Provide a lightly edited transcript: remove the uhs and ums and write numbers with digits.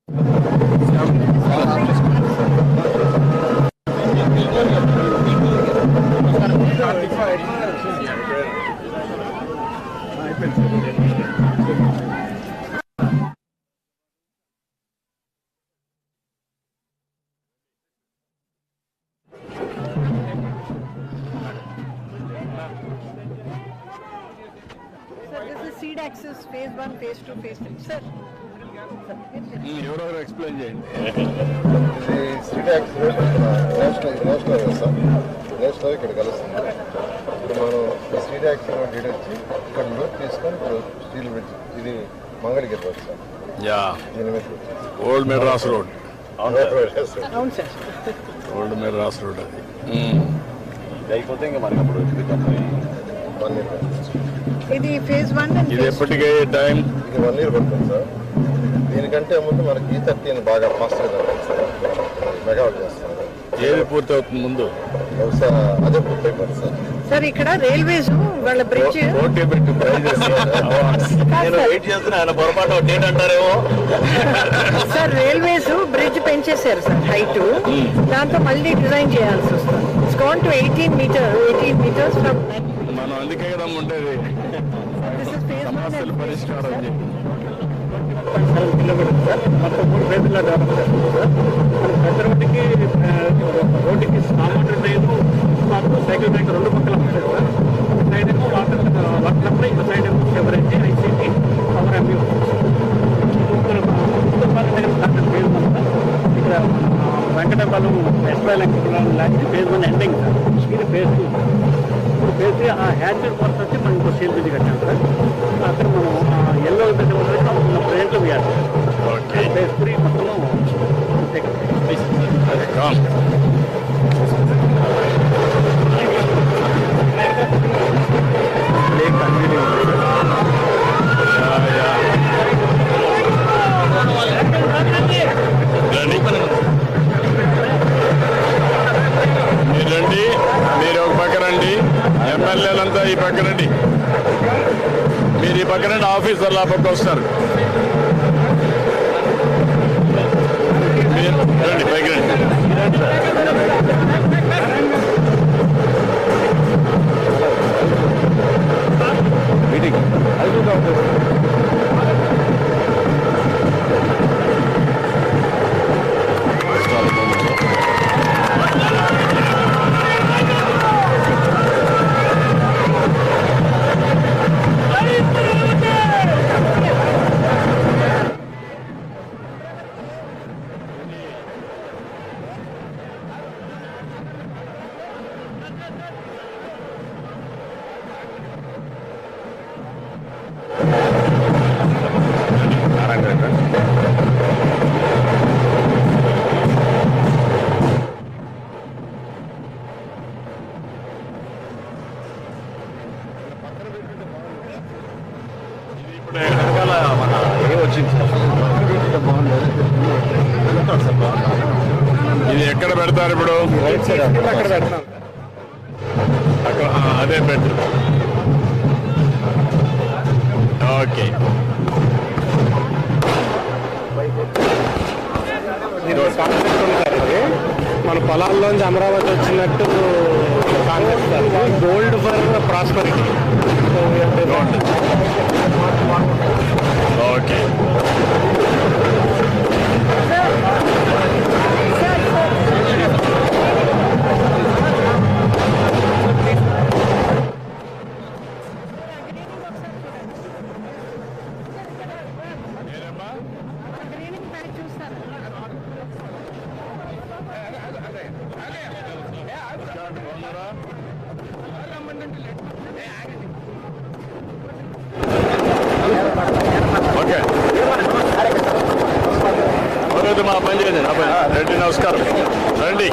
Seed access phase 1, phase 2, phase 3. Sir. ఎవరెవరు explain చేయండి. ఇది seed accident national sir national ఇక్కడ కలుస్తుంది. ఇప్పుడు మనం ఈ సీడ్ యాక్సిడెంట్ వచ్చి ఇక్కడ లోపు తీసుకొని ఇప్పుడు స్టీల్ బ్రిడ్జ్ ఇది మంగళగిరి రోడ్ సార్. యా దీని మీద ఓల్డ్ మెడ్రాస్ రోడ్. అవును సార్. ఓల్డ్ మెడ్రాస్ రోడ్ అది అయిపోతే ఇంకా మనకి అప్పుడు ఇది ఫేజ్ 1 అండ్ ఇది ఎప్పటికే టైం ఇది 1 year పడుతుంది సార్. దీనికంటే ముందు మనకి E30 బాగా ఫాస్ట్గా జరుగుతుంది సార్. మెగా చేస్తాం. ఏది పూర్తి అవుతుంది ముందు బహుశా అదే పూర్తి అయిపోతుంది సార్. సార్ ఇక్కడ రైల్వేస్ వాళ్ళ బ్రిడ్జ్ పోటీ పెట్టి నేను వెయిట్ చేస్తున్నా, ఆయన పొరపాటు డేట్ అంటారేమో. సార్ రైల్వేస్ బ్రిడ్జ్ పెంచేశారు సార్ హైట్. దాంతో మళ్ళీ డిజైన్ చేయాల్సి వస్తుంది. It's gone to 18 meters from. మనం అందుకే కదా ఉండేది సమస్యల పరిష్కారం చెప్పి. 7 kilometers సార్. మొత్తం 3 ఫేజ్లో డెవలప్ చేస్తాం సార్. పెద్ద రోడ్డుకి సామాన్లు లేదు, మాకు సైకిల్ బ్రేక్ 2 పక్కల ఉంటాయి సార్. సైడ్ ఏమో వాటర్ ఇంకో సైడ్ ఏమో sewerage ICT power MB phase 1 sir. ఇక్కడ వెంకటపాలెం ఎస్వై లాంటి ఫేజ్ 1 ఎండింగ్ సార్. ఇది ఫేజ్ 2. ఇప్పుడు ఫేజ్ 3 ఆ హ్యాచర్ పోర్ట్ వచ్చి మనం ఇంకో స్టీల్ బ్రిడ్జ్ కట్టాం సార్. అక్కడ మనం ఎల్లో బ్రిడ్జ్ వల్ల ప్రజెంట్లో వేయాలి. ఫేజ్ 3 మొత్తం లేక్ కంటిన్యూ మీరు రండి, మీరు ఒక పక్క రండి, ఎమ్మెల్యేలంతా ఈ పక్క రండి, మీరు ఈ పక్క రండి, ఆఫీసర్లు ఆ పక్క వస్తారు. మీరు రండి, పైకి రండి. ఇది ఎక్కడ పెడతారు ఇప్పుడు? అక్కడ పెడతాం. అక్కడ అదే బెటర్. ఓకే, మన పొలాల్లోంచి అమరావతి వచ్చినట్టు Congress gold for prosperity. Okay, okay. మా పని చేయండి. రెడ్డి నమస్కారం, రండి.